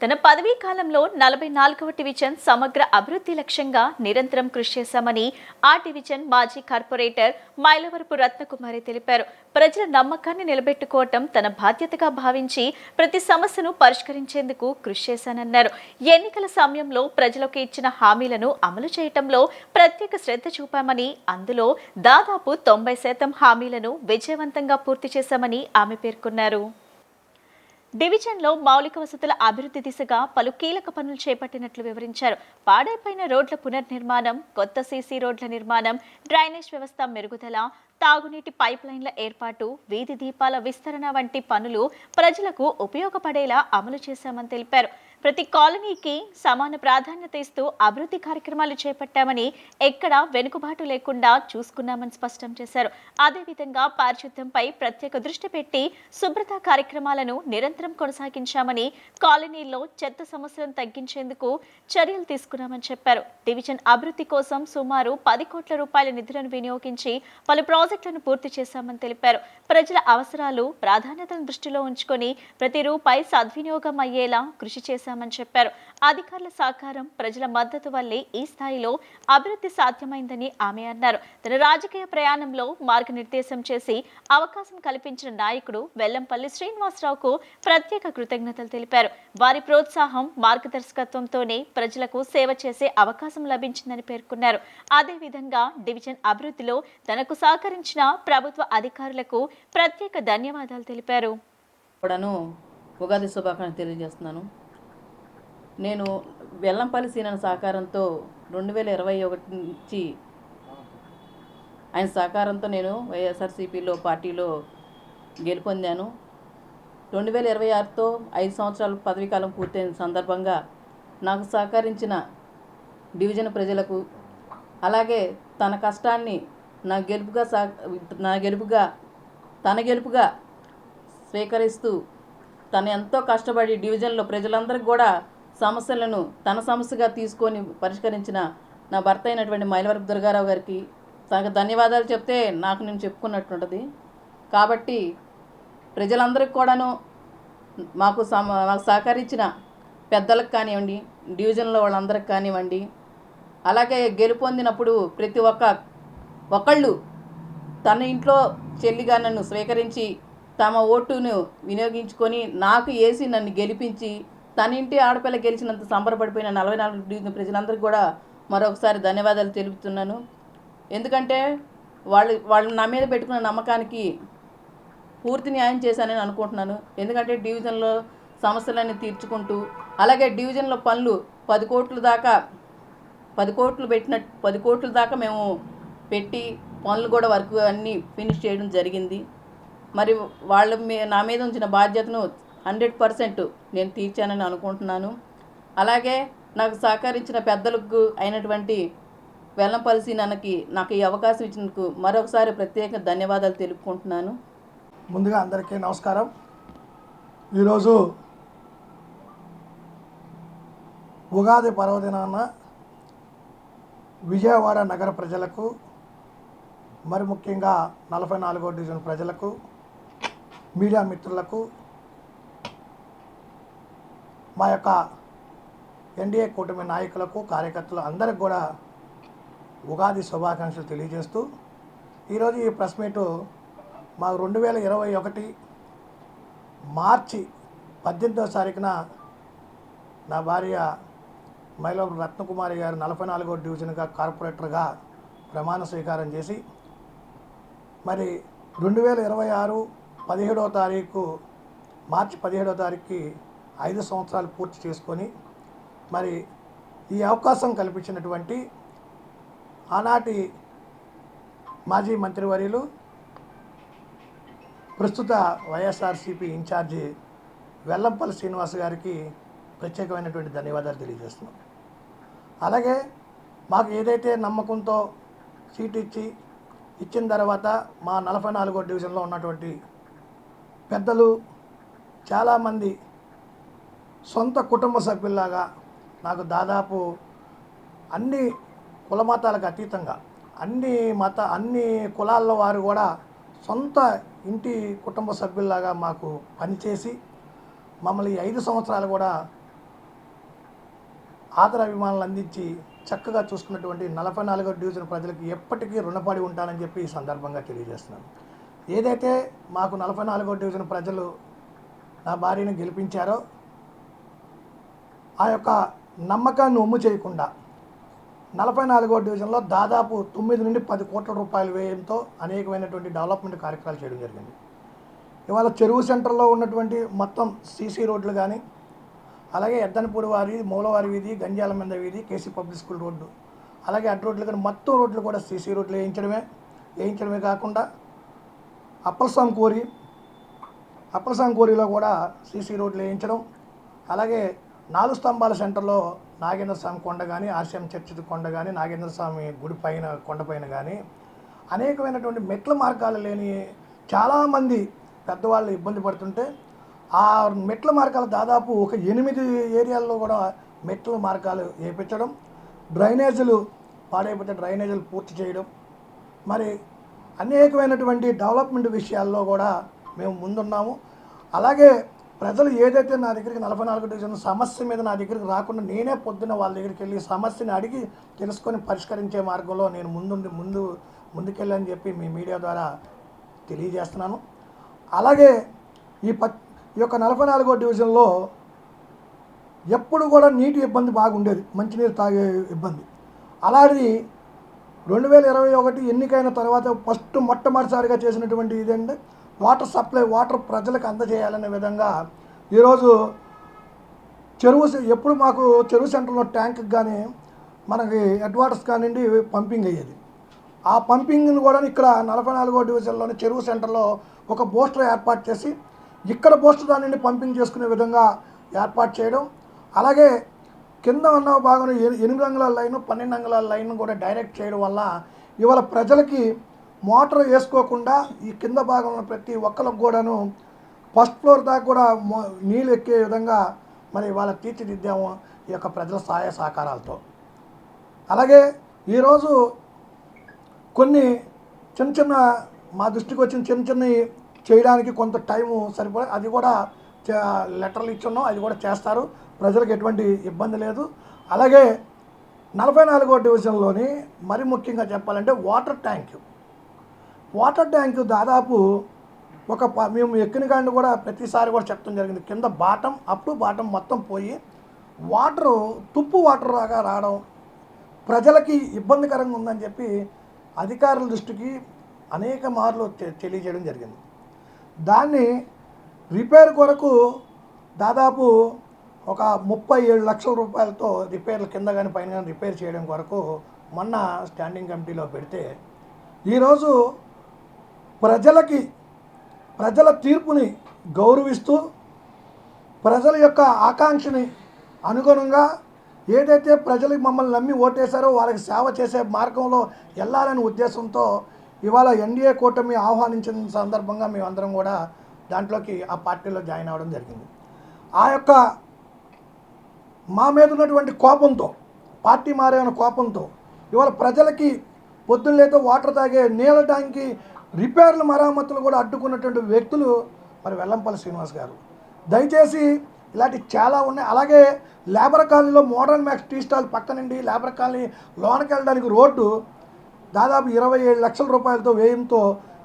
తన పదవీ కాలంలో 44వ డివిజన్ సమగ్ర అభివృద్ధి లక్ష్యంగా నిరంతరం కృషి చేశామని ఆ డివిజన్ మాజీ కార్పొరేటర్ మైలవరపు రత్నకుమారి తెలిపారు. ప్రజల నమ్మకాన్ని నిలబెట్టుకోవటం తన బాధ్యతగా భావించి ప్రతి సమస్యను పరిష్కరించేందుకు కృషి చేశానన్నారు. ఎన్నికల సమయంలో ప్రజలకు ఇచ్చిన హామీలను అమలు చేయటంలో ప్రత్యేక శ్రద్ధ చూపామని, అందులో దాదాపు 90% హామీలను విజయవంతంగా పూర్తి చేశామని ఆమె పేర్కొన్నారు. డివిజన్లో మౌలిక వసతుల అభివృద్ధి దిశగా పలు కీలక పనులు చేపట్టినట్లు వివరించారు. పాడైపోయిన రోడ్ల పునర్నిర్మాణం, కొత్త సీసీ రోడ్ల నిర్మాణం, డ్రైనేజ్ వ్యవస్థ మెరుగుదల, తాగునీటి పైప్ లైన్ల ఏర్పాటు, వీధి దీపాల విస్తరణ వంటి పనులు ప్రజలకు ఉపయోగపడేలా అమలు చేశామని తెలిపారు. ప్రతి కాలనీకి సమాన ప్రాధాన్యత ఇస్తూ అభివృద్ధి కార్యక్రమాలు చేపట్టామని, ఎక్కడా వెనుకబాటు లేకుండా చూసుకున్నామని స్పష్టం చేశారు. అదేవిధంగా పారిశుద్ధ్యంపై ప్రత్యేక దృష్టి పెట్టి శుభ్రత కార్యక్రమాలను నిరంతరం కొనసాగించామని, కాలనీల్లో చెత్త సమస్యలను తగ్గించేందుకు చర్యలు తీసుకున్నామని చెప్పారు. డివిజన్ అభివృద్ధి కోసం సుమారు 10 కోట్ల రూపాయల నిధులను వినియోగించి పలు ప్రాజెక్టులను పూర్తి చేశామని తెలిపారు. ప్రజల అవసరాలు, ప్రాధాన్యతలను దృష్టిలో ఉంచుకొని ప్రతి రూపాయి సద్వినియోగం అయ్యేలా కృషి చేశామని చెప్పారు. అధికారుల సహకారం, ప్రజల మద్దతు వల్లే ఈ స్థాయిలో అభివృద్ధి సాధ్యమైందని ఆమె అన్నారు. తన రాజకీయ ప్రయాణంలో మార్గనిర్దేశం చేసి అవకాశం కల్పించిన నాయకుడు వెల్లంపల్లి శ్రీనివాసరావుకు ప్రత్యేక కృతజ్ఞతలు తెలిపారు. వారి ప్రోత్సాహం, మార్గదర్శకత్వంతోనే ప్రజలకు సేవ చేసే అవకాశం లభించిందని పేర్కొన్నారు. అదేవిధంగా డివిజన్ అభివృద్ధిలో తనకు సహకరించిన ప్రభుత్వ అధికారులకు ప్రత్యేక ధన్యవాదాలు తెలిపారు. ఉగాది శుభాకాంక్షలు తెలియజేస్తున్నాను. నేను వెల్లంపల్లి సీనన్న సహకారంతో 2021 నుంచి ఆయన సహకారంతో నేను వైఎస్ఆర్సీపీలో పార్టీలో గెలుపొందాను. 2026తో 5 సంవత్సరాలు పదవీకాలం పూర్తయిన సందర్భంగా నాకు సహకరించిన డివిజన్ ప్రజలకు, అలాగే తన కష్టాన్ని తన గెలుపుగా స్వీకరిస్తూ తను ఎంతో కష్టపడి డివిజన్లో ప్రజలందరికీ కూడా సమస్యలను తన సమస్యగా తీసుకొని పరిష్కరించిన నా భర్త అయినటువంటి మైలవరపు దుర్గారావు గారికి తనకు ధన్యవాదాలు చెప్తే నాకు నేను చెప్పుకున్నట్టుంటుంది. కాబట్టి ప్రజలందరికీ కూడాను మాకు సహకరించిన పెద్దలకు కానివ్వండి, డివిజన్లో వాళ్ళందరికి కానివ్వండి, అలాగే గెలుపొందినప్పుడు ప్రతి ఒక్కళ్ళు తన ఇంట్లో చెల్లిగా నన్ను స్వీకరించి తమ ఓటును వినియోగించుకొని నాకు వేసి నన్ను గెలిపించి తన ఇంటి ఆడపిల్ల గెలిచినంత సంబరపడిపోయిన 44 డివిజన్ ప్రజలందరికీ కూడా మరొకసారి ధన్యవాదాలు తెలుపుతున్నాను. ఎందుకంటే వాళ్ళు నా మీద పెట్టుకున్న నమ్మకానికి పూర్తి న్యాయం చేశానని అనుకుంటున్నాను. ఎందుకంటే డివిజన్లో సమస్యలన్నీ తీర్చుకుంటూ, అలాగే డివిజన్లో పనులు 10 కోట్ల దాకా మేము పెట్టి పనులు కూడా వర్క్ అన్నీ ఫినిష్ చేయడం జరిగింది. మరి నా మీద ఉంచిన బాధ్యతను 100% నేను తీర్చానని అనుకుంటున్నాను. అలాగే నాకు సహకరించిన పెద్దలకు అయినటువంటి వెల్లంపల్లి సీనన్నకి నాకు ఈ అవకాశం ఇచ్చినందుకు మరొకసారి ప్రత్యేక ధన్యవాదాలు తెలుపుకుంటున్నాను. ముందుగా అందరికీ నమస్కారం. ఈరోజు ఉగాది పర్వదినాన విజయవాడ నగర ప్రజలకు, మరి ముఖ్యంగా 44వ డివిజన్ ప్రజలకు, మీడియా మిత్రులకు, మా యొక్క ఎన్డీఏ కూటమి నాయకులకు, కార్యకర్తలు అందరికి కూడా ఉగాది శుభాకాంక్షలు తెలియజేస్తూ, ఈరోజు ఈ ప్రెస్ మీటు మా 2021 మార్చి 18వ తారీఖున నా భార్య మైలవరపు రత్నకుమారి గారు 44వ డివిజన్గా కార్పొరేటర్గా ప్రమాణ స్వీకారం చేసి, మరి 2026 17వ తారీఖు మార్చి 17వ తారీఖుకి 5 సంవత్సరాలు పూర్తి చేసుకొని, మరి ఈ అవకాశం కల్పించినటువంటి ఆనాటి మాజీ మంత్రివర్యులు, ప్రస్తుత వైఎస్ఆర్సీపీ ఇన్ఛార్జి వెల్లంపల్లి శ్రీనివాస్ గారికి ప్రత్యేకమైనటువంటి ధన్యవాదాలు తెలియజేస్తున్నాం. అలాగే మాకు ఏదైతే నమ్మకంతో సీట్ ఇచ్చిన తర్వాత మా 44వ డివిజన్లో ఉన్నటువంటి పెద్దలు చాలామంది సొంత కుటుంబ సభ్యుల్లాగా నాకు దాదాపు అన్ని కులమతాలకు అతీతంగా అన్ని కులాల్లో వారు కూడా సొంత ఇంటి కుటుంబ సభ్యుల్లాగా మాకు పనిచేసి మమ్మల్ని 5 సంవత్సరాలు కూడా ఆదర అభిమానులు అందించి చక్కగా చూసుకున్నటువంటి 44వ డివిజన్ ప్రజలకు ఎప్పటికీ రుణపడి ఉంటానని చెప్పి ఈ సందర్భంగా తెలియజేస్తున్నాను. ఏదైతే మాకు 44వ డివిజన్ ప్రజలు నా భార్యను గెలిపించారో ఆ యొక్క నమ్మకాన్ని ఒమ్ము చేయకుండా 44వ డివిజన్లో దాదాపు 9 నుండి 10 కోట్ల రూపాయల వ్యయంతో అనేకమైనటువంటి డెవలప్మెంట్ కార్యక్రమాలు చేయడం జరిగింది. ఇవాళ చెరువు సెంటర్లో ఉన్నటువంటి మొత్తం సీసీ రోడ్లు కానీ, అలాగే ఎద్దనపూడి వారి, మూలవారి వీధి, గంజాల మంద వీధి, కేసీ పబ్లిక్ స్కూల్ రోడ్డు, అలాగే అడ్డు రోడ్లు కానీ మొత్తం రోడ్లు కూడా సీసీ రోడ్లు వేయించడమే కాకుండా అప్పలసాం కోరిలో కూడా సీసీ రోడ్లు వేయించడం, అలాగే 4 స్తంభాల సెంటర్లో నాగేంద్ర స్వామి కొండ కానీ, ఆర్సీఎం చర్చి కొండ కానీ, నాగేంద్ర స్వామి గుడి పైన కొండపైన కానీ అనేకమైనటువంటి మెట్ల మార్గాలు లేని చాలామంది పెద్దవాళ్ళు ఇబ్బంది పడుతుంటే ఆ మెట్ల మార్గాలు దాదాపు ఒక 8 ఏరియాల్లో కూడా మెట్ల మార్గాలు వేయించడం, డ్రైనేజీలు పాడైపోతే డ్రైనేజీలు పూర్తి చేయడం, మరి అనేకమైనటువంటి డెవలప్మెంట్ విషయాల్లో కూడా మేము ముందున్నాము. అలాగే ప్రజలు ఏదైతే నా దగ్గరికి 44 డివిజన్ సమస్య మీద నా దగ్గరికి రాకుండా నేనే పొద్దున్న వాళ్ళ దగ్గరికి వెళ్ళి సమస్యని అడిగి తెలుసుకొని పరిష్కరించే మార్గంలో నేను ముందుకెళ్ళని చెప్పి మీ మీడియా ద్వారా తెలియజేస్తున్నాను. అలాగే ఈ యొక్క 44వ డివిజన్లో ఎప్పుడు కూడా నీటి ఇబ్బంది బాగుండేది, మంచినీరు తాగే ఇబ్బంది. అలాంటిది 2021 ఎన్నికైన తర్వాత మొట్టమొదటిసారిగా చేసినటువంటి ఇదేంటే వాటర్ సప్లై, వాటర్ ప్రజలకు అందజేయాలనే విధంగా ఈరోజు ఎప్పుడు మాకు చెరువు సెంటర్లో ట్యాంక్కి కానీ మనకి హెడ్ వాటర్స్ కానివ్వండి పంపింగ్ అయ్యేది. ఆ పంపింగ్ని కూడా ఇక్కడ 44వ డివిజన్లోని చెరువు సెంటర్లో ఒక బూస్టర్ ఏర్పాటు చేసి ఇక్కడ బూస్టర్ దాని నుండి పంపింగ్ చేసుకునే విధంగా ఏర్పాటు చేయడం, అలాగే కింద ఉన్న భాగంలో 8 అంగుళాల లైన్, 12 అంగుళాల లైన్ కూడా డైరెక్ట్ చేయడం వల్ల ఇవాళ ప్రజలకి మోటార్ వేసుకోకుండా ఈ కింద భాగంలో ప్రతి ఒక్కరికి కూడాను ఫస్ట్ ఫ్లోర్ దాకా కూడా నీళ్ళు ఎక్కే విధంగా మరి ఇవాళ తీర్చిదిద్దాము ఈ యొక్క ప్రజల సహాయ సహకారాలతో. అలాగే ఈరోజు కొన్ని చిన్న మా దృష్టికి వచ్చిన చిన్నవి చేయడానికి కొంత టైము సరిపడే, అది కూడా లెటర్లు ఇచ్చున్నాం, అది కూడా చేస్తారు, ప్రజలకు ఎటువంటి ఇబ్బంది లేదు. అలాగే 44వ డివిజన్లోని మరి ముఖ్యంగా చెప్పాలంటే వాటర్ ట్యాంకు దాదాపు మేము ఎక్కిన కాండి కూడా ప్రతిసారి కూడా చెప్పడం జరిగింది, కింద బాటం మొత్తం పోయి తుప్పు వాటర్ లాగా రావడం ప్రజలకి ఇబ్బందికరంగా ఉందని చెప్పి అధికారుల దృష్టికి అనేక మార్లు తెలియజేయడం జరిగింది. దాన్ని రిపేర్ కొరకు దాదాపు ఒక 37 లక్షల రూపాయలతో రిపేర్లు కింద కానీ పైన కానీ రిపేర్ చేయడం కొరకు మొన్న స్టాండింగ్ కమిటీలో పెడితే ఈరోజు ప్రజల తీర్పుని గౌరవిస్తూ ప్రజల యొక్క ఆకాంక్షని అనుగుణంగా ఏదైతే ప్రజలకు మమ్మల్ని నమ్మి ఓటేశారో వాళ్ళకి సేవ చేసే మార్గంలో వెళ్ళాలనే ఉద్దేశంతో ఇవాళ ఎన్డీఏ కూటమి ఆహ్వానించిన సందర్భంగా మేమందరం కూడా దాంట్లోకి ఆ పార్టీలో జాయిన్ అవ్వడం జరిగింది. ఆ యొక్క మా మీద ఉన్నటువంటి కోపంతో, పార్టీ మారేమైన కోపంతో ఇవాళ ప్రజలకి పొద్దున్నలేతో వాటర్ తాగే నీళ్ళ ట్యాంక్కి రిపేర్లు మరమ్మతులు కూడా అడ్డుకున్నటువంటి వ్యక్తులు మరి వెల్లంపల్లి శ్రీనివాస్ గారు. దయచేసి ఇలాంటి చాలా ఉన్నాయి. అలాగే లేబర్ కాలనీలో మోడర్న్ మ్యాక్స్ టీ స్టాల్ పక్క నుండి లేబర్ కాలనీ లోనికి వెళ్ళడానికి రోడ్డు దాదాపు 27 లక్షల రూపాయలతో వ్యయంతో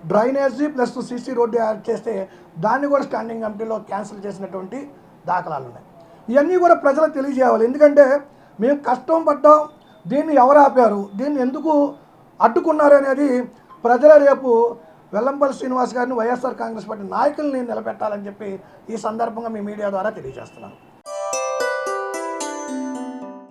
drainage plus CC road add చేస్తే దాన్ని కూడా స్టాండింగ్ కమిటీలో క్యాన్సిల్ చేసినటువంటి దాఖలాలు ఉన్నాయి. ఇవన్నీ కూడా ప్రజలకు తెలియజేయాలి. ఎందుకంటే మేము కష్టం పడ్డాం, దీన్ని ఎవరు ఆపారు, దీన్ని ఎందుకు అడ్డుకున్నారు అనేది ప్రజల రేపు వెల్లంపల్లి శ్రీనివాస్ గారిని వైఎస్ఆర్ కాంగ్రెస్ పార్టీ నాయకుల్ని నిలబెట్టాలని చెప్పి ఈ సందర్భంగా మీ మీడియా ద్వారా తెలియజేస్తున్నాను.